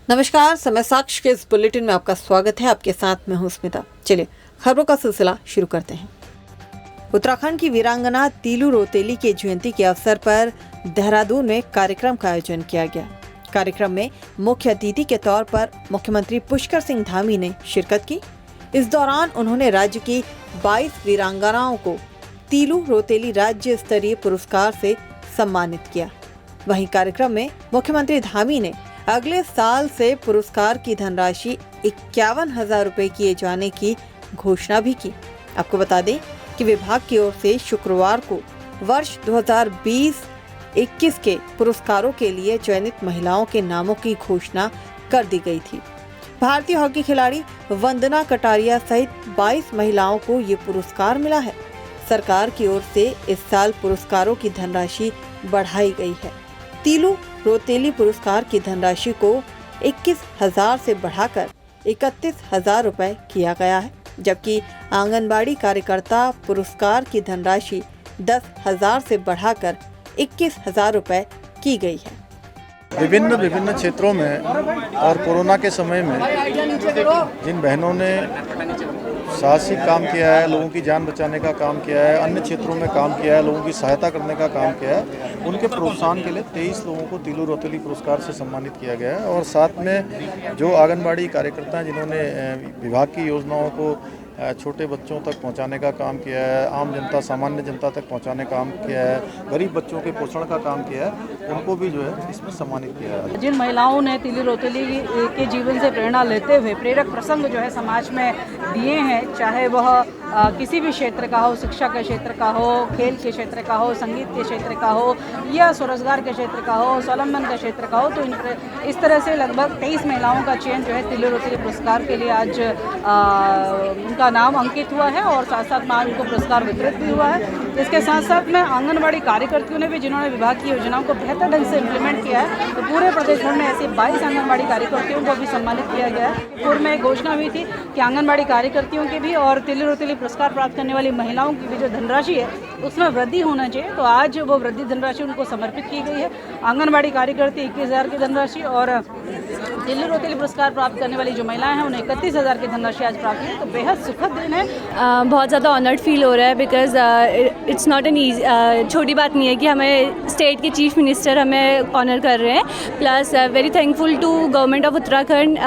नमस्कार, समय साक्ष्य के इस बुलेटिन में आपका स्वागत है। आपके साथ मैं हूं स्मिता। चलिए खबरों का सिलसिला शुरू करते हैं। उत्तराखंड की वीरांगना तीलू रोतेली की जयंती के अवसर पर देहरादून में कार्यक्रम का आयोजन किया गया। कार्यक्रम में मुख्य अतिथि के तौर पर मुख्यमंत्री पुष्कर सिंह धामी ने शिरकत की। इस दौरान उन्होंने राज्य की 22 वीरांगनाओं को तीलू रोतेली राज्य स्तरीय पुरस्कार से सम्मानित किया। वहीं कार्यक्रम में मुख्यमंत्री धामी ने अगले साल से पुरस्कार की धनराशि 51,000 रुपए किए जाने की घोषणा भी की। आपको बता दें कि विभाग की ओर से शुक्रवार को वर्ष 2020-21 के पुरस्कारों के लिए चयनित महिलाओं के नामों की घोषणा कर दी गई थी। भारतीय हॉकी खिलाड़ी वंदना कटारिया सहित 22 महिलाओं को ये पुरस्कार मिला है। सरकार की ओर से इस साल पुरस्कारों की धनराशि बढ़ाई गई है। तीलू रोतेली पुरस्कार की धनराशि को 21,000 से बढ़ाकर 31,000 रुपए किया गया है, जबकि आंगनबाड़ी कार्यकर्ता पुरस्कार की धनराशि 10,000 से बढ़ाकर 21,000 रुपए की गई है। विभिन्न क्षेत्रों में और कोरोना के समय में जिन बहनों ने साहसिक काम किया है, लोगों की जान बचाने का काम किया है, अन्य क्षेत्रों में काम किया है, लोगों की सहायता करने का काम किया है, उनके प्रोत्साहन के लिए 23 लोगों को तीलू रोतेली पुरस्कार से सम्मानित किया गया है। और साथ में जो आंगनबाड़ी कार्यकर्ता हैं जिन्होंने विभाग की योजनाओं को छोटे बच्चों तक पहुंचाने का काम किया है, आम जनता सामान्य जनता तक पहुंचाने का काम किया है, गरीब बच्चों के पोषण का काम किया है, उनको भी जो है इसमें सम्मानित किया है। जिन महिलाओं ने तीलू रोतेली के जीवन से प्रेरणा लेते हुए प्रेरक प्रसंग जो है समाज में दिए हैं, चाहे वह किसी भी क्षेत्र का हो, शिक्षा के क्षेत्र का हो, खेल के क्षेत्र का हो, संगीत के क्षेत्र का हो या स्वरोजगार के क्षेत्र का हो, स्वावलंबन के क्षेत्र का हो, तो इस तरह से लगभग 23 महिलाओं का चयन जो है तीलू रोतेली पुरस्कार के लिए आज उनका नाम अंकित हुआ है और साथ साथ में आज उनको पुरस्कार वितरित भी हुआ है। इसके साथ साथ में आंगनबाड़ी कार्यकर्तियों ने भी, जिन्होंने विभाग की योजनाओं को बेहतर ढंग से इम्प्लीमेंट किया है, तो पूरे प्रदेश भर में ऐसे 22 आंगनबाड़ी कार्यकर्तियों को भी सम्मानित किया गया है। पूर्व में एक घोषणा हुई थी कि आंगनबाड़ी कार्यकर्तियों की भी और तीलू रोतेली पुरस्कार प्राप्त करने वाली महिलाओं की भी जो धनराशि है उसमें वृद्धि होना चाहिए, तो आज वो वृद्धि धनराशि उनको समर्पित की गई है। आंगनबाड़ी कार्यकर्ती 21,000 की धनराशि और तीलू रोतेली पुरस्कार प्राप्त करने वाली जो महिलाएं हैं उन्हें 31,000 की धनराशि आज प्राप्त हुई, तो बेहद सुखद दिन है। बहुत ज़्यादा ऑनर्ड फील हो रहा है because it's not an easy, छोटी बात नहीं है कि हमें स्टेट के चीफ मिनिस्टर हमें ऑनर कर रहे हैं। Plus very thankful to government of Uttarakhand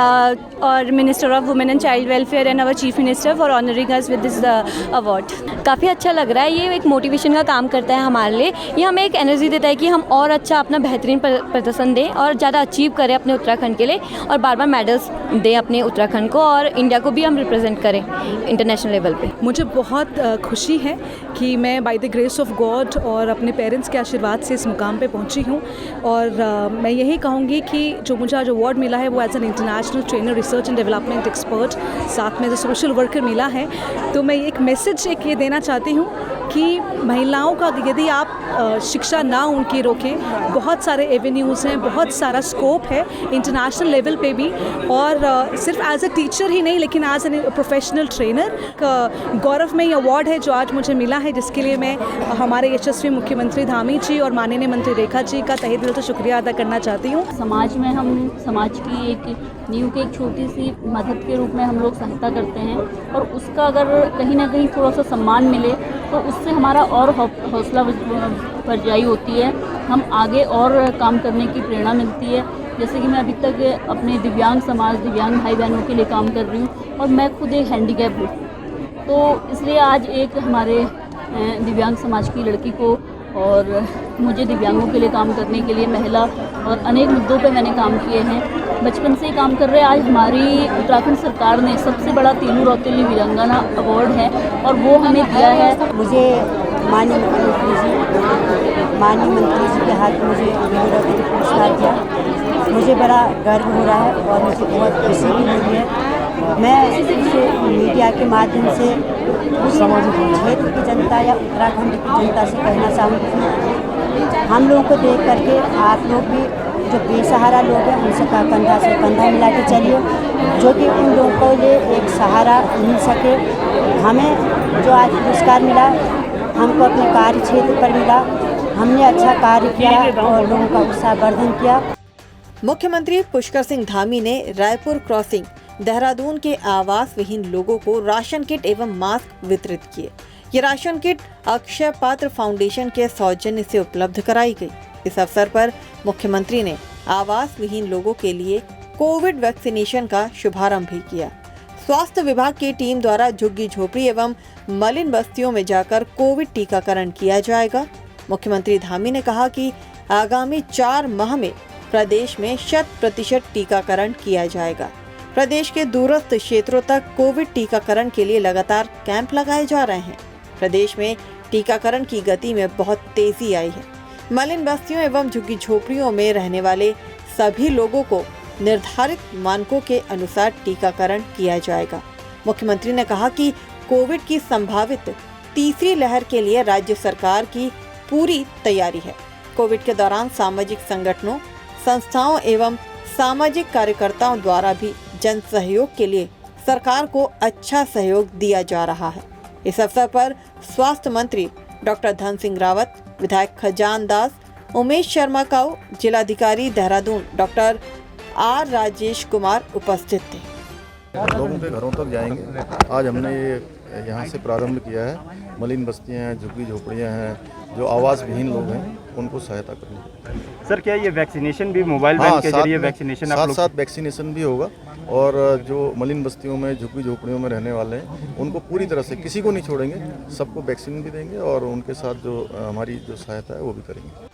और minister of women and child welfare and our chief minister for honouring us with this award. काफ़ी अच्छा लग रहा है, ये एक मोटिवेशन का काम करता है हमारे लिए। ये हमें एक एनर्जी देता है कि हम और अच्छा अपना बेहतरीन प्रदर्शन दें और ज़्यादा अचीव करें अपने उत्तराखंड के लिए और बार बार मेडल्स दें अपने उत्तराखंड को और इंडिया को भी हम रिप्रेजेंट करें इंटरनेशनल लेवल पे। मुझे बहुत खुशी है कि मैं by the grace of God और अपने पेरेंट्स के आशीर्वाद से इस मुकाम पे पहुंची हूं। और मैं यही कहूंगी कि जो मुझे आज अवार्ड मिला है वो as an international trainer, research and development expert, साथ में जो सोशल वर्कर मिला है, तो मैं एक मैसेज ये देना चाहती हूँ कि महिलाओं का यदि आप शिक्षा ना उनकी रोकें, बहुत सारे एवेन्यूज़ हैं, बहुत सारा स्कोप है इंटरनेशनल लेवल पे भी, और सिर्फ एज अ टीचर ही नहीं लेकिन एज एन प्रोफेशनल ट्रेनर। गौरवमयी अवार्ड है जो आज मुझे मिला है, जिसके लिए मैं हमारे यशस्वी मुख्यमंत्री धामी जी और माननीय मंत्री रेखा जी का तहे दिल से शुक्रिया अदा करना चाहती हूँ। समाज में हम समाज की एक नींव की एक छोटी सी मदद के रूप में हम लोग सहायता करते हैं और उसका अगर कहीं ना कहीं थोड़ा सा सम्मान मिले तो उससे हमारा और हौसला अफजाई होती है, हम आगे और काम करने की प्रेरणा मिलती है। जैसे कि मैं अभी तक अपने दिव्यांग समाज, दिव्यांग भाई बहनों के लिए काम कर रही हूँ और मैं खुद एक हैंडीकैप हूँ, तो इसलिए आज एक हमारे दिव्यांग समाज की लड़की को और मुझे दिव्यांगों के लिए काम करने के लिए, महिला और अनेक मुद्दों पे मैंने काम किए हैं, बचपन से ही काम कर रहे हैं। आज हमारी उत्तराखंड सरकार ने सबसे बड़ा तीलू रोतेली वीरांगना अवार्ड है और वो हमें दिया है। मुझे माननीय मंत्री जी के हाथ में मुझे तीलू रोतेली पुरस्कार दिया, मुझे बड़ा गर्व हो रहा है और मुझे बहुत खुशी भी हो रही है। मैं इसे मीडिया के माध्यम से क्षेत्र की जनता या उत्तराखंड की जनता से कहना चाहूँगी, हम लोगों को देख करके आप लोग भी जो बेसहारा लोग हैं उनसे कंधा से कंधा मिला के चलिए, जो कि उन लोगों को लिए एक सहारा मिल सके। हमें जो आज पुरस्कार मिला हमको अपने कार्य क्षेत्र पर मिला, हमने अच्छा कार्य किया और लोगों का उत्साहवर्धन किया। मुख्यमंत्री पुष्कर सिंह धामी ने रायपुर क्रॉसिंग देहरादून के आवास विहीन लोगों को राशन किट एवं मास्क वितरित किए। ये राशन किट अक्षय पात्र फाउंडेशन के सौजन्य से उपलब्ध कराई गई। इस अवसर पर मुख्यमंत्री ने आवास विहीन लोगों के लिए कोविड वैक्सीनेशन का शुभारंभ भी किया। स्वास्थ्य विभाग की टीम द्वारा झुग्गी झोपड़ी एवं मलिन बस्तियों में जाकर कोविड टीकाकरण किया जाएगा। मुख्यमंत्री धामी ने कहा कि आगामी 4 माह में प्रदेश में 100% टीकाकरण किया जाएगा। प्रदेश के दूरस्थ क्षेत्रों तक कोविड टीकाकरण के लिए लगातार कैंप लगाए जा रहे हैं। प्रदेश में टीकाकरण की गति में बहुत तेजी आई है। मलिन बस्तियों एवं झुग्गी झोपड़ियों में रहने वाले सभी लोगों को निर्धारित मानकों के अनुसार टीकाकरण किया जाएगा। मुख्यमंत्री ने कहा कि कोविड की संभावित तीसरी लहर के लिए राज्य सरकार की पूरी तैयारी है। कोविड के दौरान सामाजिक संगठनों, संस्थाओं एवं सामाजिक कार्यकर्ताओं द्वारा भी जन सहयोग के लिए सरकार को अच्छा सहयोग दिया जा रहा है। इस अवसर पर स्वास्थ्य मंत्री डॉक्टर धन सिंह रावत, विधायक खजान दास, उमेश शर्मा काऊ, जिलाधिकारी देहरादून डॉक्टर आर राजेश कुमार उपस्थित थे। लोगों के घरों तक जाएंगे। आज हमने ये यहाँ से प्रारंभ किया है। मलिन बस्तियाँ हैं, झुग्गी झोपड़ियाँ हैं, जो आवास विहीन लोग हैं, उनको सहायता करनी। सर, क्या ये वैक्सीनेशन भी मोबाइल वैन के जरिए वैक्सीनेशन आप लोग? साथ वैक्सीनेशन भी होगा और जो मलिन बस्तियों में, झुग्गी झोपड़ियों में रहने वाले हैं, उनको पूरी तरह से किसी को नहीं छोड़ेंगे। सबको वैक्सीन भी देंगे और उनके साथ जो हमारी जो सहायता है वो भी करेंगे।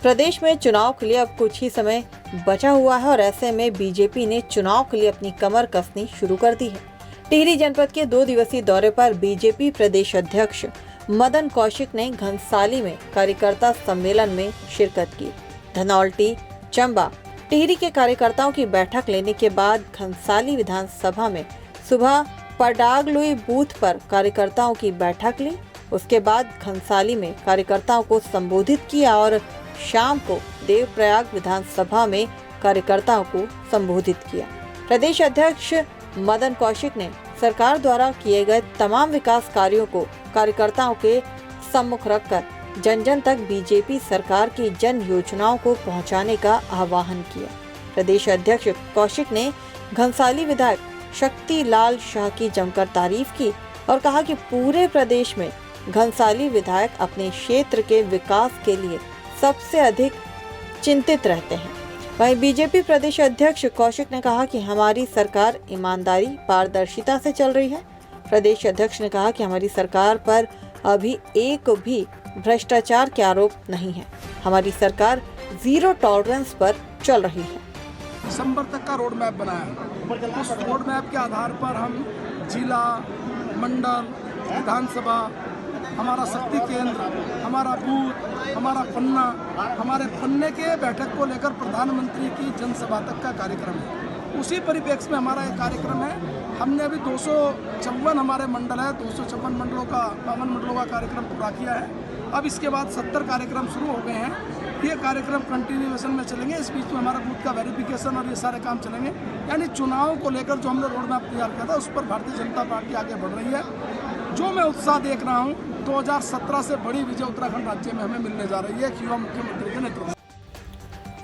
प्रदेश में चुनाव के लिए अब कुछ ही समय बचा हुआ है और ऐसे में बीजेपी ने चुनाव के लिए अपनी कमर कसनी शुरू कर दी है। टिहरी जनपद के 2 दिवसीय दौरे पर बीजेपी प्रदेश अध्यक्ष मदन कौशिक ने घनसाली में कार्यकर्ता सम्मेलन में शिरकत की। धनौल्टी, चंबा, टिहरी के कार्यकर्ताओं की बैठक लेने के बाद घनसाली विधानसभा में सुबह पडागलुई बूथ पर कार्यकर्ताओं की बैठक ली। उसके बाद घनसाली में कार्यकर्ताओं को संबोधित किया और शाम को देवप्रयाग विधानसभा में कार्यकर्ताओं को संबोधित किया। प्रदेश अध्यक्ष मदन कौशिक ने सरकार द्वारा किए गए तमाम विकास कार्यों को कार्यकर्ताओं के सम्मुख रखकर जन जन तक बीजेपी सरकार की जन योजनाओं को पहुंचाने का आह्वान किया। प्रदेश अध्यक्ष कौशिक ने घनसाली विधायक शक्ति लाल शाह की जमकर तारीफ की और कहा कि पूरे प्रदेश में घनसाली विधायक अपने क्षेत्र के विकास के लिए सबसे अधिक चिंतित रहते हैं। वहीं बीजेपी प्रदेश अध्यक्ष कौशिक ने कहा कि हमारी सरकार ईमानदारी, पारदर्शिता से चल रही है। प्रदेश अध्यक्ष ने कहा कि हमारी सरकार पर अभी एक भी भ्रष्टाचार के आरोप नहीं है। हमारी सरकार 0 टॉलरेंस पर चल रही है। दिसंबर तक का रोड मैप बनाया। उस रोड मैप के आधार पर हम जिला, मंडल, विधानसभा, हमारा शक्ति केंद्र, हमारा बूथ, हमारा पन्ना, हमारे पन्ने के बैठक को लेकर प्रधानमंत्री की जनसभा तक का कार्यक्रम है। उसी परिप्रेक्ष्य में हमारा एक कार्यक्रम है। हमने अभी 254 हमारे मंडल है, 256 मंडलों का, 52 मंडलों का कार्यक्रम पूरा किया है। अब इसके बाद 70 कार्यक्रम शुरू हो गए हैं। ये कार्यक्रम कंटिन्यूएशन में चलेंगे। इस बीच में हमारा बूथ का वेरिफिकेशन और ये सारे काम चलेंगे। यानी चुनाव को लेकर जो हमने रोड मैप तैयार किया था, उस पर भारतीय जनता पार्टी आगे बढ़ रही है। जो मैं उत्साह देख रहा हूँ, 2017 से बड़ी विजय उत्तराखंड राज्य में हमें मिलने जा रही है युवा मुख्यमंत्री के नेतृत्व में।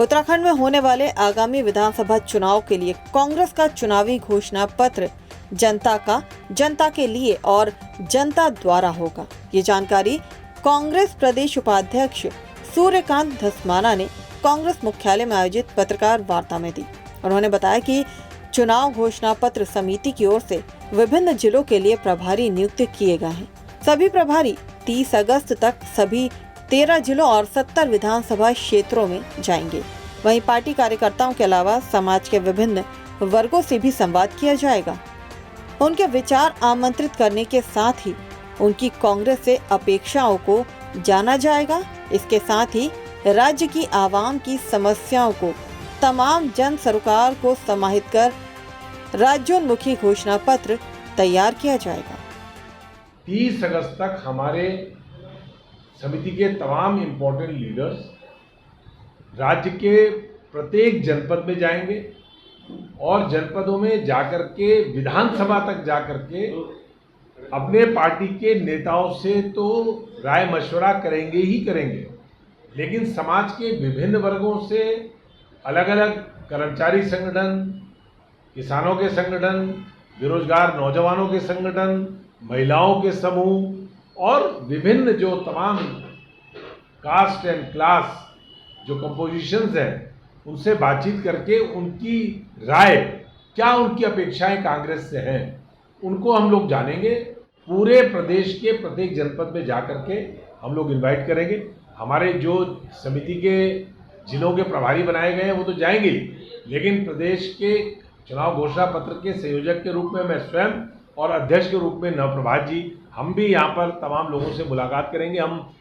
उत्तराखंड में होने वाले आगामी विधानसभा चुनाव के लिए कांग्रेस का चुनावी घोषणा पत्र जनता के लिए और जनता द्वारा होगा। ये जानकारी कांग्रेस प्रदेश उपाध्यक्ष सूर्यकांत धस्माना ने कांग्रेस मुख्यालय में आयोजित पत्रकार वार्ता में दी। उन्होंने बताया कि चुनाव घोषणा पत्र समिति की ओर से विभिन्न जिलों के लिए प्रभारी नियुक्त किए गए हैं। सभी प्रभारी 30 अगस्त तक सभी 13 जिलों और 70 विधानसभा क्षेत्रों में जाएंगे। वहीं पार्टी कार्यकर्ताओं के अलावा समाज के विभिन्न वर्गों से भी संवाद किया जाएगा। उनके विचार आमंत्रित करने के साथ ही उनकी कांग्रेस से अपेक्षाओं को जाना जाएगा। इसके साथ ही राज्य की आवाम की समस्याओं को तमाम जन सरोकार को समाहित कर राज्योन्मुखी घोषणा पत्र तैयार किया जाएगा। 30 अगस्त तक हमारे समिति के तमाम इम्पोर्टेंट लीडर्स राज्य के प्रत्येक जनपद में जाएंगे और जनपदों में जाकर के विधानसभा तक जाकर के अपने पार्टी के नेताओं से तो राय मशवरा करेंगे ही करेंगे, लेकिन समाज के विभिन्न वर्गों से अलग अलग कर्मचारी संगठन, किसानों के संगठन, बेरोजगार नौजवानों के संगठन, महिलाओं के समूह और विभिन्न जो तमाम कास्ट एंड क्लास जो कंपोजिशंस हैं उनसे बातचीत करके उनकी राय, क्या उनकी अपेक्षाएं कांग्रेस से हैं, उनको हम लोग जानेंगे। पूरे प्रदेश के प्रत्येक जनपद में जा करके हम लोग इनवाइट करेंगे। हमारे जो समिति के जिलों के प्रभारी बनाए गए हैं वो तो जाएंगे, लेकिन प्रदेश के चुनाव घोषणा पत्र के संयोजक के रूप में मैं स्वयं और अध्यक्ष के रूप में नवप्रभात जी, हम भी यहाँ पर तमाम लोगों से मुलाकात करेंगे। हम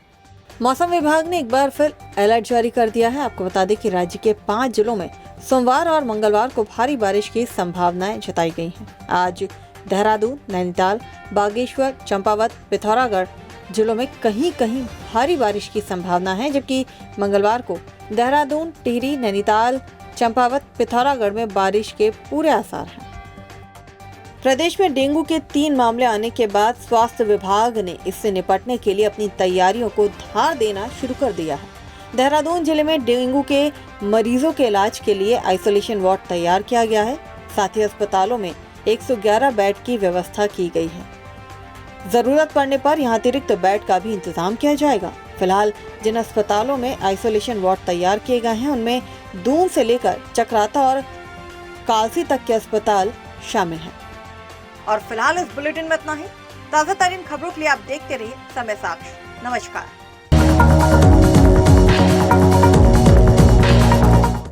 मौसम विभाग ने एक बार फिर अलर्ट जारी कर दिया है। आपको बता दें कि राज्य के 5 जिलों में सोमवार और मंगलवार को भारी बारिश की संभावनाएं जताई गई हैं। आज देहरादून, नैनीताल, बागेश्वर, चंपावत, पिथौरागढ़ जिलों में कहीं कहीं भारी बारिश की संभावना है, जबकि मंगलवार को देहरादून, टिहरी, नैनीताल, चंपावत, पिथौरागढ़ में बारिश के पूरे आसार हैं। प्रदेश में डेंगू के 3 मामले आने के बाद स्वास्थ्य विभाग ने इससे निपटने के लिए अपनी तैयारियों को धार देना शुरू कर दिया है। देहरादून जिले में डेंगू के मरीजों के इलाज के लिए आइसोलेशन वार्ड तैयार किया गया है। साथ ही अस्पतालों में 111 बेड की व्यवस्था की गई है। जरूरत पड़ने पर यहाँ अतिरिक्त बेड का भी इंतजाम किया जाएगा। फिलहाल जिन अस्पतालों में आइसोलेशन वार्ड तैयार किए गए हैं उनमें दून से लेकर चक्राता और कालसी तक के अस्पताल शामिल हैं। और फिलहाल इस बुलेटिन में इतना ही। ताज़ा तरीन खबरों के लिए आप देखते रहिए समय साक्ष। नमस्कार।